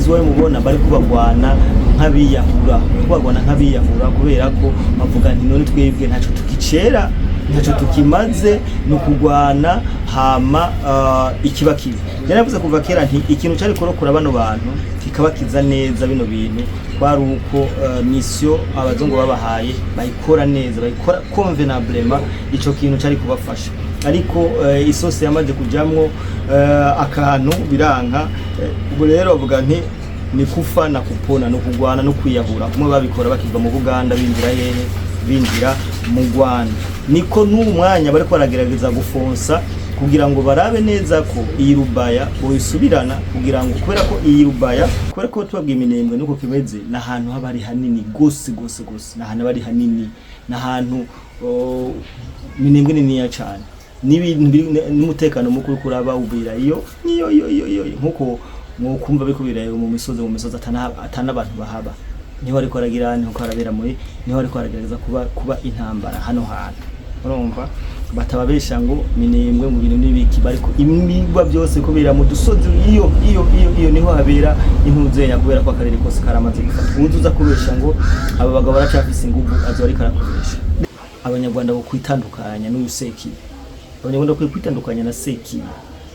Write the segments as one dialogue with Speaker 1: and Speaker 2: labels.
Speaker 1: T.Y mubona bari kubagwana nk'abiyahura kubera ko bavuga nti none twebwe ntaco tukicera ntaco tukimaze no kugwana hama ikiba kibi. Yaravuze kuva kera nti ikintu cyari kurokora bano bantu kikabakiza neza bino bintu kwari uko mission abazungu babahaye bayikora neza bayikora convenablement ico kintu cyari kubafasha. Ariko isose yamaze kujamwo akantu biranka ubwo rero bavuga nti ni kufa na kupona no kugwana no kwiyahura kumwe babikora bakiva mu Buganda binjira hehe binjira mu Rwanda. Niko n'umwanya bariko baragerageza gufonsa kugira ngo barabe neza ko iyi Rubaya boyisubirana kugira ngo kubera ko iyi Rubaya kubera ko tubabwiye Minembwe nuko kimeze na hantu haba ari hanini gose na hantu bari hanini na hantu Minembwe ni niya cyane n'umutekano mukuru kuraba ubira iyo nkuko kumva bikubira mu misozi atana abantu bahaba niho ariko aragira niho karabera muri niho ariko aragereza kuba intambara hano hantu urumva batababesha ngo Minembwe mu bintu nibiki bariko imigwa byose kubira mu dusozi iyo niho habera intuzenya kubera ko akarere kose karamaze gufata uzuza kubesha ngo aba bagabo baracafise inguvu azo ariko arakoresha. Abanyarwanda bo kwitandukanya n'uyu Sekibi, abanyarwanda ko kwitandukanya na Sekibi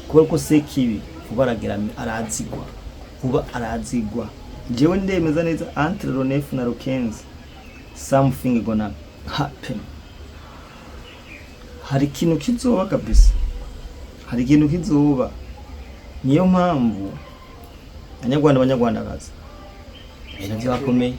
Speaker 1: kubera ko Sekibi kubaragira arazigwa jewe ndemeza neza entre le 9 na le 15 something gonna happen. Hari ikintu kizoba kabisa, hari ikintu kizoba. Niyo mpamvu abanyarwandakazi ibintu byakomeye.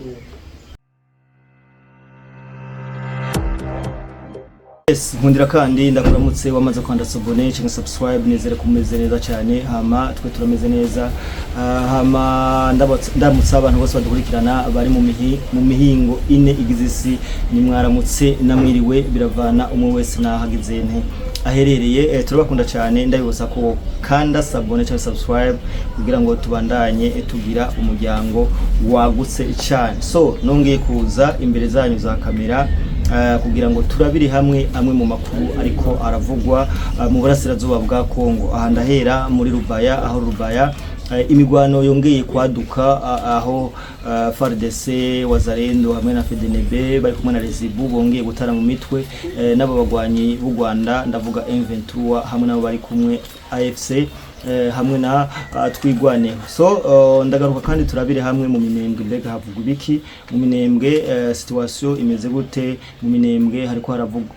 Speaker 1: Yes, nkundira kandi ndakuramutse wamaze kwanda abone cyangwa subscribe nezere kumeze neza cyane hama twe turameze neza hama ndamutse abantu bose badukurikirana bari mu mihingo ine igizisi ni mwaramutse namwiriwe biravana umwe wese nahagize nte aherereye turabakunda cyane ndabibuza ko kanda abone cyangwa subscribe kugira ngo tubandanye tugira umuryango wagutse cyane. So nongeye kuza imbere zanyu za kamera kugira ngo turabiri hamwe amwe mu makuru ariko aravugwa mu burasirazuba bwa Kongo. Aha ndahera muri Rubaya aho Rubaya imigwano yongeye kwaduka aho FARDC Wazalendo hamwe na FDNB bari kumwe na Rezibu bongeye gutara mu mitwe nabo bagwanyi b'u Rwanda ndavuga M23 hamwe nabo bari kumwe AFC hamwe na twigwane. So ndagaruka kandi turabire hamwe mu Minembwe mbega havugwa biki mu Minembwe situation imeze gute mu Minembwe hariko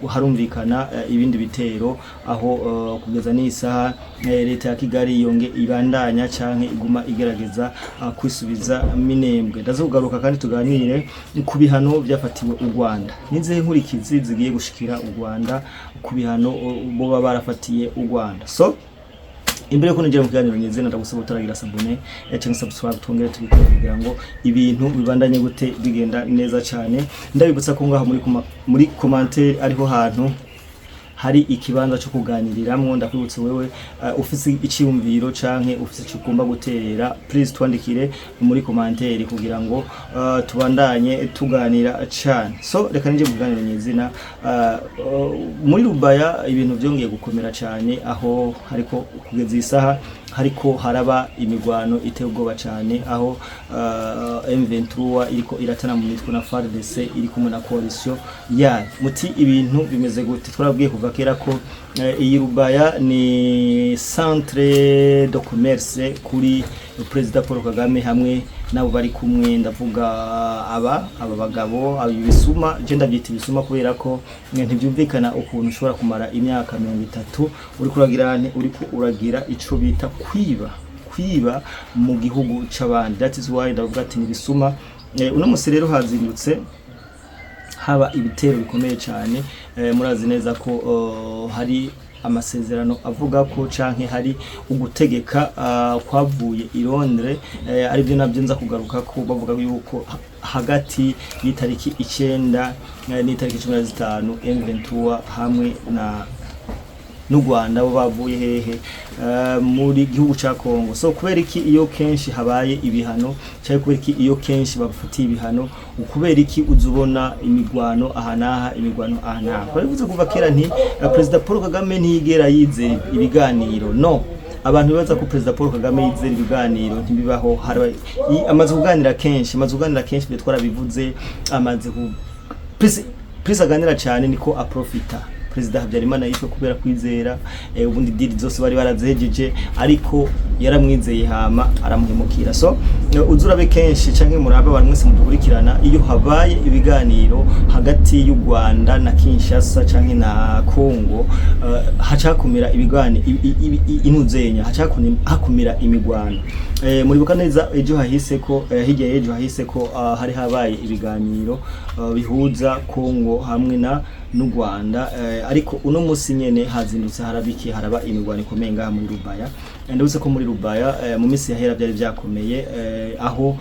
Speaker 1: harumvikana ibindi bitero aho kugeza n'isaha leta ya Kigali yonge ibandanya canke iguma igerageza kwisubiza Minembwe. Ndazogaruka kandi tuganire ku bihano byafatiwe u Rwanda nize nkurikizi zigiye gushikira u Rwanda ku bihano bo barafatiye u Rwanda. So imbere ko nigera mu kiganiro nyezena ndagusaba utaragira abone cyangwa subscribe tongere tubikora kugira ngo ibintu bibandanye gute bigenda neza cyane. Ndabibutsa ko ngaho muri commentaire ariho hantu hari ikibanza cyo kuganiriramwo. Ndakwibutse wewe ufise iciyumviro canke ufise cyo ugomba guterera please twandikire muri commentaire kugira ngo tubandanye tuganira cyane. So reka nije kuganira nyezina muri Rubaya ibintu byongeye gukomera cyane aho hariko kugeza isaha hariko haraba imigwano iteye ubwoba cyane aho M23 iriko iratana mu mitwe na FARDC iri kumwe na coalition ya muti ibintu bimeze gute. Twarabwiye kuva kera ko iyi Rubaya ni centre de commerce kuri President Paul Kagame hamwe nabo bari kumwe ndavuga aba bagabo abisuma je ndabyita ibisuma kubera ko ntibyumvikana ukuntu ushobora kumara imyaka 30 uri uragira ico bita kwiba mu gihugu c'abandi. That is why ndavuga ati nibisuma. Uno musi rero hazindutse haba ibitero bikomeye cyane. Murazi neza ko hari amasezerano avuga ko canke hari ugutegeka kwavuye i Londres ari byo nabyo nza kugaruka ko bavuga yuko hagati y'itariki 9 n'itariki 15 M23 hamwe na n'u Rwanda bo bavuye hehe muri gihugu ca Kongo. So kubera iki iyo kenshi habaye ibihano cyangwa kubera iki iyo kenshi bafatiye ibihano ukubera iki uzubona imigwano ahanaha imigwano ahanaha. Barivuze kuva kera nti President Paul Kagame ntiyigera yize ibiganiro no abantu bibaza ko President Paul Kagame yizera ibiganiro ntibibaho. Amaze kuganira kenshi byo twarabivuze, amaze ku Prince aganira cyane niko aprofita. President Habyarimana yishwe kubera kwizera, ubundi didi zose bari barazejeje, ariko yaramwizeye hama aramuhemukira. So uzurabe kenshi canke murabe abantu mwese mudukurikirana, iyo habaye ibiganiro hagati y'u Rwanda na Kinshasa canke na Congo, hacakumira ibigani inuzenya, hakumira imigwano. Muribuka neza ejo hahise ko hirya ejo hahise ko hari habaye ibiganiro bihuza Congo hamwe n'u Rwanda, ariko uno musi nyene hazindutse haraba imigwano ikomeye ngaha muri Rubaya. Ndabuse ko muri Rubaya mu misi yahera byari byakomeye, aho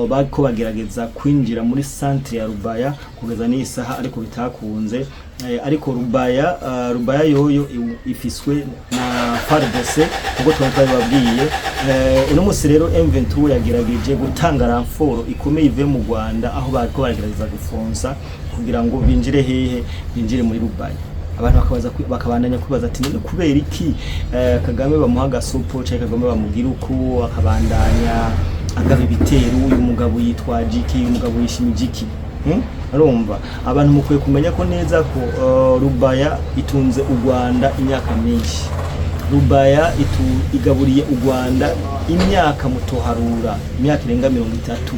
Speaker 1: bako bagerageza kwinjira muri centre ya Rubaya kugeza n'isaha, ariko bitakunze. Ariko Rubaya yoyo ifiswe na FARDC kuko twababwiye. Uno musi rero M23 yagerageje gutanga ramforo ikomeye ive mu Rwanda, aho bako bagerageza gufonsa kugira ngo binjire muri Rubaya. Abantu bakabandanya kwibaza ati none kubera iki Kagame bamuha gasopo cyangwa Kagame bamugira uko akabandanya agaba ibitero, uyu mugabo yitwa Jiki, uyu mugabo yishimijiki. Urumva abantu mukwiye kumenya ko neza ko Rubaya itunze u Rwanda imyaka myinshi. Rubaya igaburiye u Rwanda imyaka mutoharura, imyaka irenga 30.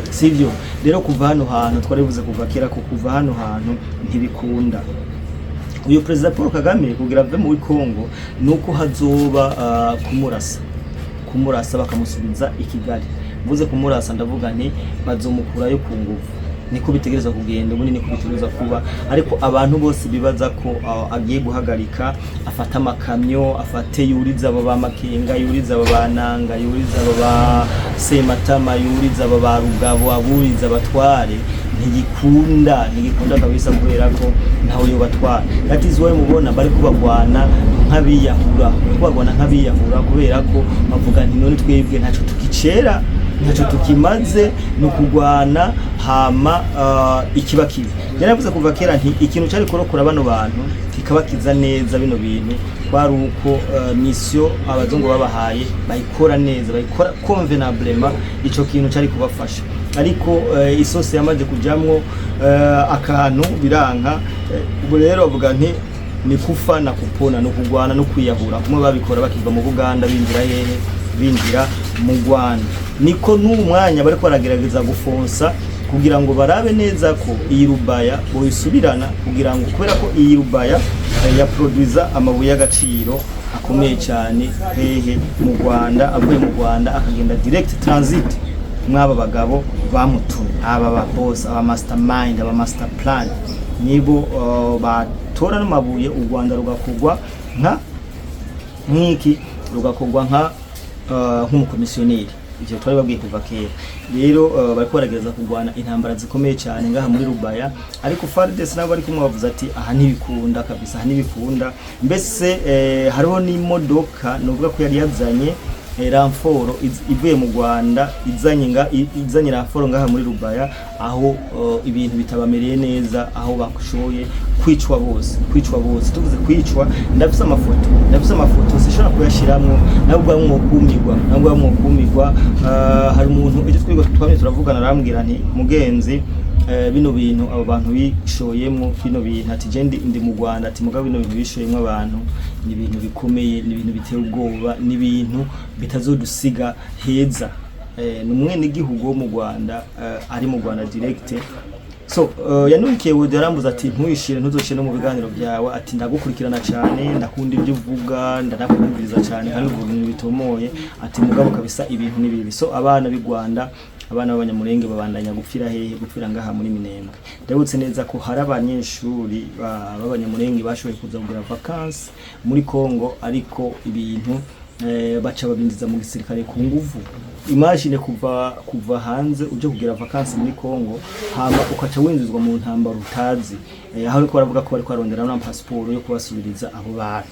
Speaker 1: Sivyo rero kuva hano hantu twarivuze kuva kera ko kuva hano hantu ntibikunda. Uyu President Paul Kagame kugira ave muri Congo nuko hazoba kumurasa bakamusubiza i Kigali. Mvuze kumurasa ndavuga nti bazomukurayo ku nguvu, niko bitegereza kugenda, ubundi niko bitegereza kuba. Ariko abantu bose bibaza ko agiye guhagarika, afata amakamyo, afate yuriza aba ba Makenga, yuriza aba bananga, yuriza aba ba Sematama, yuriza aba ba Rugabo, aburiza abatware, ntigikunda kabisa kubera ko ntaho yo batwara. That is why mubona bari kubagwana nk'abiyahura kubera ko bavuga nti none twebwe ntaco tukicera, ntaco tukimaze, no kugwana hama ikiba kibi. Yaravuze kuva kera nti ikintu cyari korokora bano bantu kikabakiza neza bino bintu kwari uko mission abazungu babahaye bayikora neza, bayikora convenablement, ico kintu cyari kubafasha. Ariko isose yamaze kujamwo akantu biranka. Ubu rero bavuga nti ni kufa na kupona, no kugwana no kwiyahura, kumwe babikora bakiva mu Buganda binjira mu Rwanda. Niko n'umwanya bariko baragerageza gufonsa kugira ngo barabe neza ko iyi Rubaya boyisubirana, kugira ngo kubera ko iyi Rubaya ya produza amabuye y'agaciro akomeye cyane mu Rwanda, avuye mu Rwanda akagenda direct transit mwaba bagabo bamutumye, aba ba boss, aba mastermind, aba master plan, nibo batora n'amabuye u Rwanda rugakogwa nk'umukomisiyoneri. Ivyo twari babwiye kuva kera. Rero bariko baragereza kugwana intambara zikomeye cyane ngaha muri Rubaya, ariko FARDC nabo bari kumwavuza ati aha ntibikunda kabisa, aha ntibikunda. Mbese hariho n'imodoka novuga ko yari yazanye ramforo ivuye mu Rwanda, izanye ramforo ngaha muri Rubaya, aho ibintu bitabamereye neza, aho bakushoye kwicwa bose. Tuvuze kwicwa, ndafise amafoto sishobora kuyashiramwo, nabwo mwokumirwa. Hari umuntu ejo twamye turavugana arambwira nti mugenzi, bino bintu abo bantu bishoyemwo bino bintu, ati je ndi mu Rwanda, ati mugabo bino bintu bishoyemwo abantu ni ibintu bikomeye, ni ibintu biteye ubwoba, ni ibintu bitazodusiga heza. Numwene gihugu wo mu Rwanda, ari mu Rwanda direct. So yanukiye Wood yarambuza ati ntuyishire ntuzocire no mu biganiro byawe, ati ndagukurikirana cyane, ndakunda ibyo uvuga, ndanakumviriza cyane kandi uvuga ibintu bitomoye, ati mugabo kabisa ibintu ni bibi. So abana b'i Rwanda, abana b'abanyamurenge babandanya gupfira ngaha muri Minembwe. Ndabutse neza ko hari abanyeshuri b'abanyamurenge bashoboye kuza kugira vacances muri Congo, ariko ibintu baca babindiza mu gisirikare ku nguvu. Imagine kuva hanze uje kugira vacances muri Congo, hama ukaca winzizwa mu ntambara utazi, aho ariko baravuga ko bari kwarondera na passport yo kubasubiriza abo bari.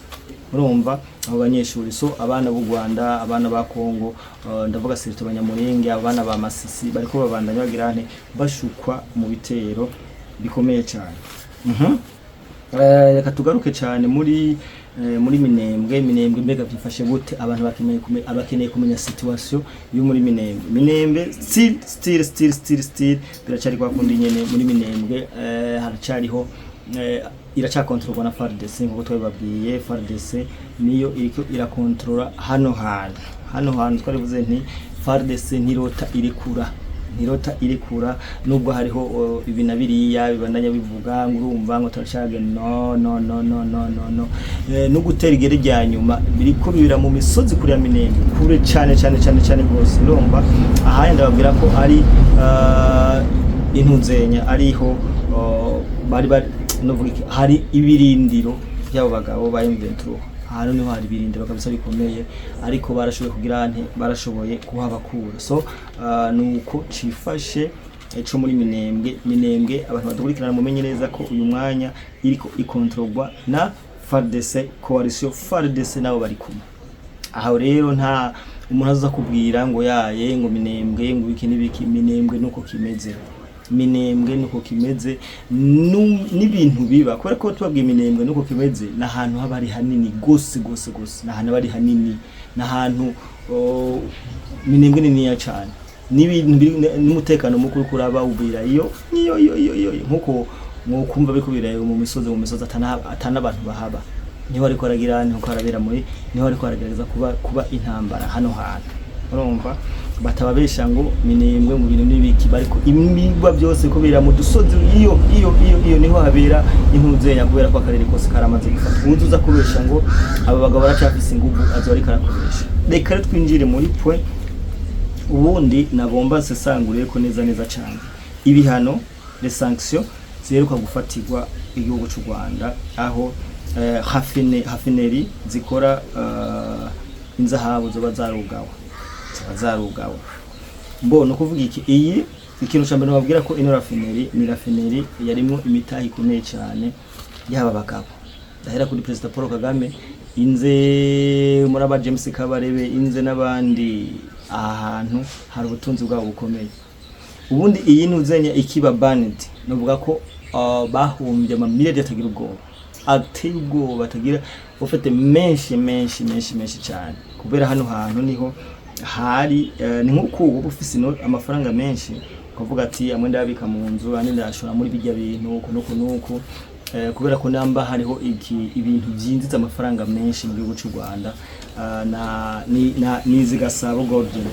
Speaker 1: Urumva abo banyeshuri. So abana b'u Rwanda, abana ba Congo, ndavuga sirito abanyamurenge, abana ba Masisi bariko babandanya bagira bashukwa mu bitero bikomeye cyane. Reka tugaruke cyane muri muri Minembwe mbega byifashe gute abantu abakeneye kumenya situation yo muri Minembwe still biracari kwa kundi nyene muri Minembwe haracariho iracakontrolwa na FARDC nkuko twababwiye FARDC niyo iriko irakontrola hano hantu twarivuze nti FARDC ntirota irekura nubwo hariho ibina biriya bibandanya bivuga ngurumva ngo turashage no no gutera igere rya nyuma biriko bibira mu misozi kuri ya Minembwe kure cyane rwose urumva aha ndababwira ko ari intunzenya ariho bari novuga iki hari ibirindiro byabo bagabo ba M23 hano niho hari ibirindiro kabisa bikomeye ariko barashoboye kuhabakura so nuko cifashe cyo muri Minembwe abantu badukurikirana mumenye neza ko uyu mwanya iriko ikontrolwa na FARDC coalition FARDC nabo bari kumwe aho rero nta umuntu aza kubwira ngo yaye ngo Minembwe ngo iki nibiki Minembwe nuko kimeze n'ibintu biba kubera ko tubabwiye Minembwe nuko kimeze nahantu haba ari hanini gose nahantu bari hanini nahantu Minembwe ni ya cyane n'ibintu n'umutekano mukuru kuraba ubira iyo nkuko mwokumva bikubira mu misozi atana abantu bahaba niho ariko aragira nko arabera muri niho ariko aragereza kuba intambara hano hantu urumva batababesha ngo Minembwe mu bintu n'ibiki bariko imigwa byose kubera mu dusozi iyo niho habera intunzenya kubera ko akarere kose karamaze gufata uzuza kubesha ngo aba bagabo baracafise ingufu azo ari karakubesha reka twinjire muri point ubundi nagomba sesanguriye ko neza cyane ibihano les sanctions ziheruka gufatirwa igihugu cy'u Rwanda aho hafineri zikora inzahabu zo bazarugawa mbona kuvuga iki iyi ikintu cyambere babwira ko ino rafineri yarimo imitahi ikomeye cyane yaba bagabo dahera kuri President Paul Kagame inze muraba James Kabarebe inze n'abandi ahantu hari ubutunzi bwabo bukomeye ubundi iyi ntuzenya ikiba banned novuga ko bahumbye amamiliyoni atagira ubwoba ateye ubwoba batagira ufite menshi cyane kubera hano hantu niho hari ni nkuko ubu ufise amafaranga menshi kuvuga ati amwe ndabika mu nzu andi ndashora muri bijya bintu nuko kubera ko namba hariho ibintu byinjiza amafaranga menshi mu gihugu cy'u Rwanda nizi Gasabo Golden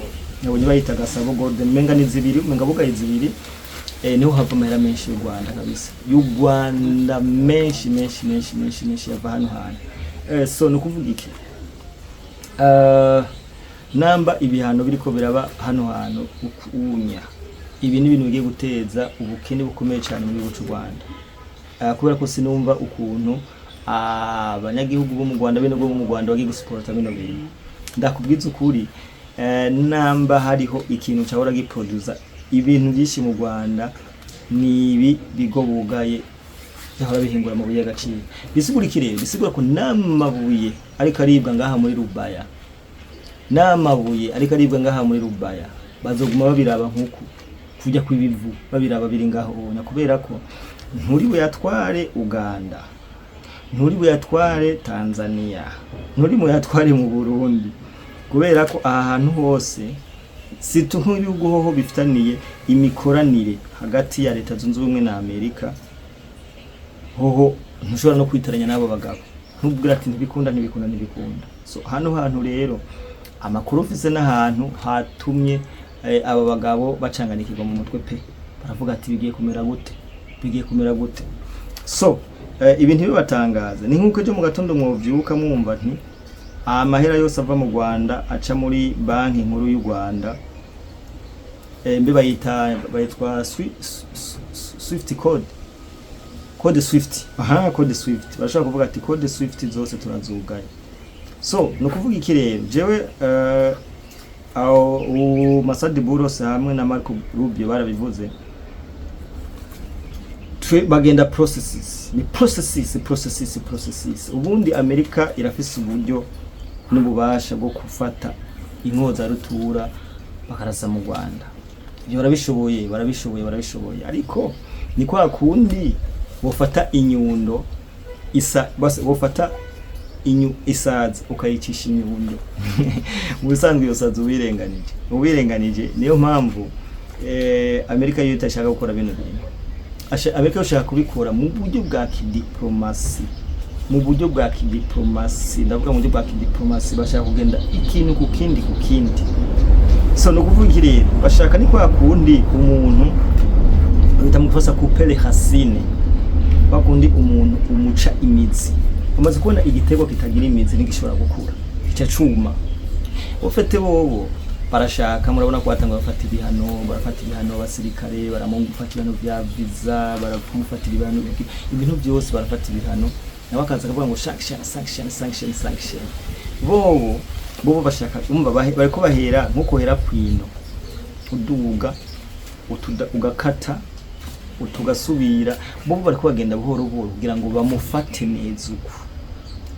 Speaker 1: nabonye bayita Gasabo Golden menga nizibiri menga bugaye zibiri niho hava amahera menshi y'u Rwanda kabisa y'u Rwanda menshi yava hano hantu so nukuvuga iki namba ibihano biriko biraba hano hantu ukunya ibi ni ibintu bigiye guteza ubukene bukomeye cyane mu gihugu cy'u Rwanda kubera ko sinumva ukuntu abanyagihugu bo mu Rwanda bene bo mu Rwanda bagiye gusupport bino bintu ndakubwiza ukuri namba hariho ikintu cyahora giproduce ibintu byinshi mu Rwanda nibi bigo bugaye yahora bihingura mu buye agaciro bisigura ko namabuye ariko aribwa ngaha muri Rubaya ngaha muri Rubaya bazoguma babiraba nkuko kujya kwibivu babiraba biri ngaho onya kubera ko nturi buyatware Uganda nturi buyatware Tanzania nturi buyatware mu Burundi kubera ko ahantu hose situ nk'ibihugu hoho bifitaniye imikoranire hagati ya leta zunze ubumwe na Amerika hoho ntushobora no kwitaranya n'abo bagabo ntubwira ati ntibikunda so hano hantu rero amakuru ufise n'ahantu hatumye aba bagabo bacanganikirwa mu mutwe pe baravuga ati bigiye kumera gute so ibintu bibatangaza ni nkuko cyo mu gatondo mwovyuka mwumva nti amahera yose ava mu Rwanda aca muri banki nkuru y'u Rwanda mbe bayitwa Swift code Swift bashaka kuvuga ati code Swift zose turazugaye so nukuvuga iki rero jewe Masadi Buros hamwe na Marco Rubio barabivuze bagenda processes ubundi Amerika irafise uburyo n'ububasha bwo kufata inkoza rutura bakarasa mu Rwanda ibyo barabishoboye ariko ni kwa kundi bofata inyundo bose bofata isaza ukayicisha inyundo ubusanzwe iyo saza ubirenganije niyo mpamvu Amerika yo itashaka gukora bino bintu. Amerika yoshaka kubikora mu buryo bwa kidiplomasi, ndavuga mu buryo bwa kidiplomasi, bashaka kugenda ikintu ku kindi. So no kuvuga rero bashaka ni kwa kundi umuntu bita mufasa kupele hasine, bakundi umuntu umuca imizi. Umaze kubona igitego kitagira imizi nigishobora gukura ica cuma. Ufite bobo barashaka, murabona ko batanga barafata ibihano abasirikare, baramufata ibihano vya visa, baramufatira ibintu byose, barafata ibihano nawe akaza akavuga ngo sanction. Bobo bashaka umva bariko bahera nkuko hera kwino uduga ugakata utugasubira. Bobo bariko bagenda buhoro kugira ngo bamufate neza uko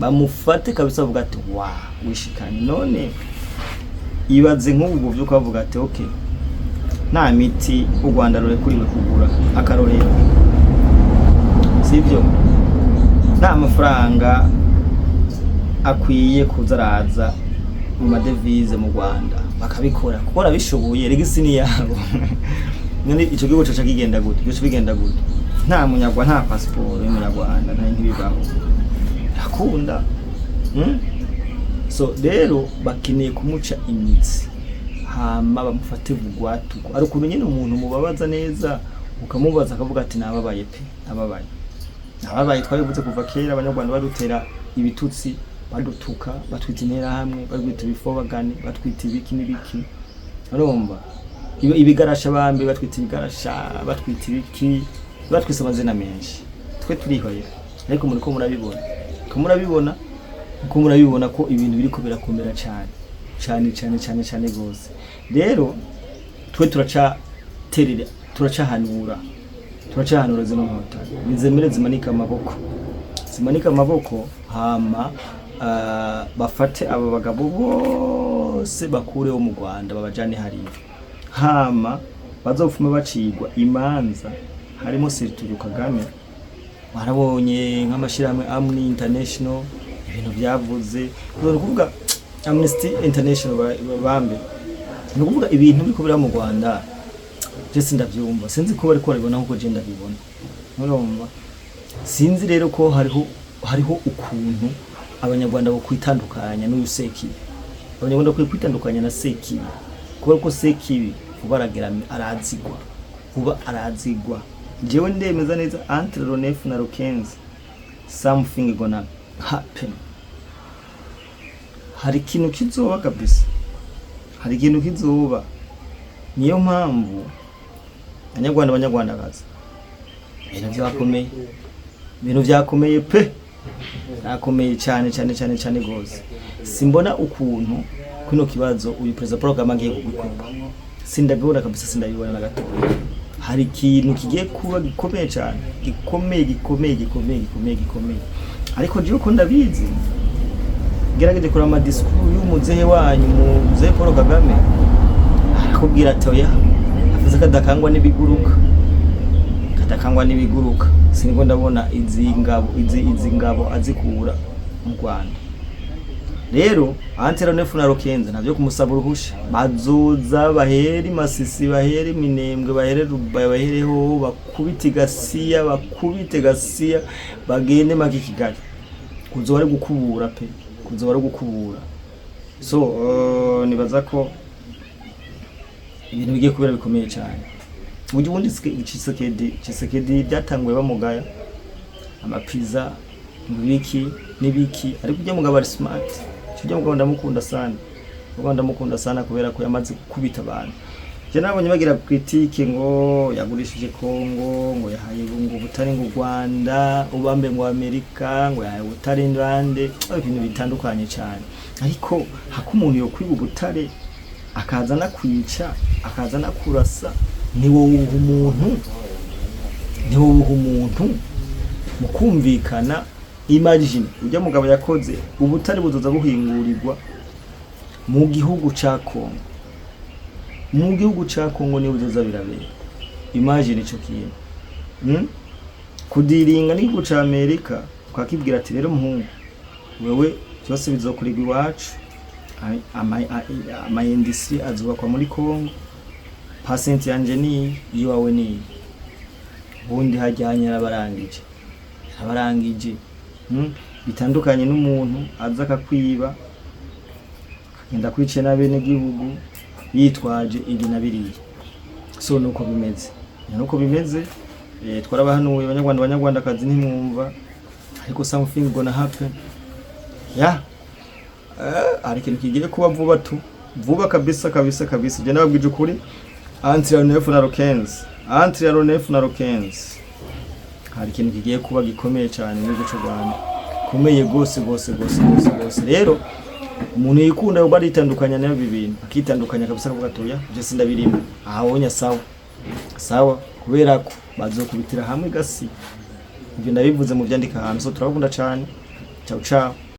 Speaker 1: bamufate kabisa, bavuga ati wa wishikanye. None ibaze nk'ubu byo kwavuga ati okay, nta miti u Rwanda rurekuriwe kugura akarorero, sivyo, nta mafaranga akwiye kuzaraza mu madevize mu Rwanda, bakabikora kuko rabishoboye regisi ni yabo. None ico gihugu cyaca kigenda gute? Byo bigenda gute? Nta munyagwa, nta passport y'umunyarwanda, nta ntibibaho akunda. So rero bakeneye kumuca imitsi hama bamufate bugwatuko. Ari ukuntu nyine umuntu mubabaza neza ukamubaza akavuga ati nababaye pe, nababaye twabivuze kuva kera. Abanyarwanda badutera ibitutsi, badutuka, batwita intera hamwe, batwita ibifobagane, batwita ibiki n'ibiki, urumva ibigarasha bambe, batwita ibigarasha, batwita ibiki, batwisa amazina menshi. Twe turihoye, ariko muri ko murabibona ko ibintu biriko birakomera cyane gose. Rero twe turacahanura zino nkota nizemere zimanika amaboko hama bafate aba bagabo bose bakureho mu Rwanda babajane hariya, hama bazofume bacigwa imanza. Harimo Sirituyo Kagame, barabonye nk'amashirahamwe Amnesty International ibintu byavuze, no kuvuga Amnesty International bambe, no kuvuga ibintu biko bira mu Rwanda je sindavyumva, sinzi ko bari ko baribona nkuko je ndabibona, urumva. Sinzi rero ko hariho ukuntu abanyarwanda bo kwitandukanya n'uyu Sekibi. Abanyarwanda ko kwitandukanya na Sekibi, kuko ko Sekibi ubaragerame arazigwa. Jewe ndemeza neza entre Ronef na Rokenzi something gonna happen. Hari ikintu kizoba kabisa, niyo mpamvu abanyarwandakazi ibintu byakomeye pe, nakomeye cyane gose. Simbona ukuntu kuno kibazo uyu president Paul Kagame agiye kugikora, sindabibona kabisa, sindabibona na gato. Hari ikintu kigiye kuba gikomeye cyane, gikomeye. Ariko je uko ndabizi, gerageje kuri ama discours y'umuzehe wanyu muzehe Paul Kagame, akubwira ati oya, avuze kadakangwa n'ibiguruka. Siniko ndabona izi ngabo azikura mu Rwanda. Rero Antero Nefu na Rokenzi navyo kumusaba uruhusha, bazoza baheri Masisi, baheri Minembwe, baheri Rubaya, bahereho bakubite Gasiya bagende maki Kigali, kuzo bari gukubura. So nibaza ko ibintu bigiye kubera bikomeye cyane. Mu gihe ubundi Tshisekedi byatanguye bamugaya amapiza n'ibiki, ariko ujya mugabo ari smart. Ujya mugabo ndamukunda sana kubera ko yamaze kubita abantu. Je nabonye bagira critique ngo yagurishije Kongo, ngo yahaye ngo butari ngo Rwanda, ubambe ngo Amerika, ngo yahaye butari ndande, ibintu bitandukanye cyane. Ariko hako umuntu yo kwiba ubutare akazana kwica, akazana kurasa, ni wowe umuntu mukumvikana. Imagine ujya mugabo yakoze ubutari buzoza buhingurirwa mu gihugu ca Kongo, ni buzoza birabera. Imagine ico kintu kudiringa n'igihugu ca Amerika, ukakibwira ati rero muhungu wewe byose bizokurigwa iwacu, ama industry azubakwa muri Kongo, patient yanje ni yiwawe ni ubundi hajyanye abarangije bitandukanye n'umuntu aza akakwiba akagenda kwice na bene gihugu yitwaje ibi na biriya. So nuko bimeze twarabahanuye abanyarwandakazi ntimwumva, ariko something gonna happen ari ikintu kigiye kuba vuba kabisa. Je nababwije ukuri entre la 9 na Rokenzi hari ikintu kigiye kuba gikomeye cyane mu gice Rwanda, komeye gose. Rero umuntu yikunda yoba aritandukanya nayo bibintu, akitandukanya kabisa kuvuga atoya je sindabirimo ahonya sawa kubera ko bazokubitira hamwe gasi. Ibyo ndabivuze mu byandika ahantu. So turabakunda cyane, ciao.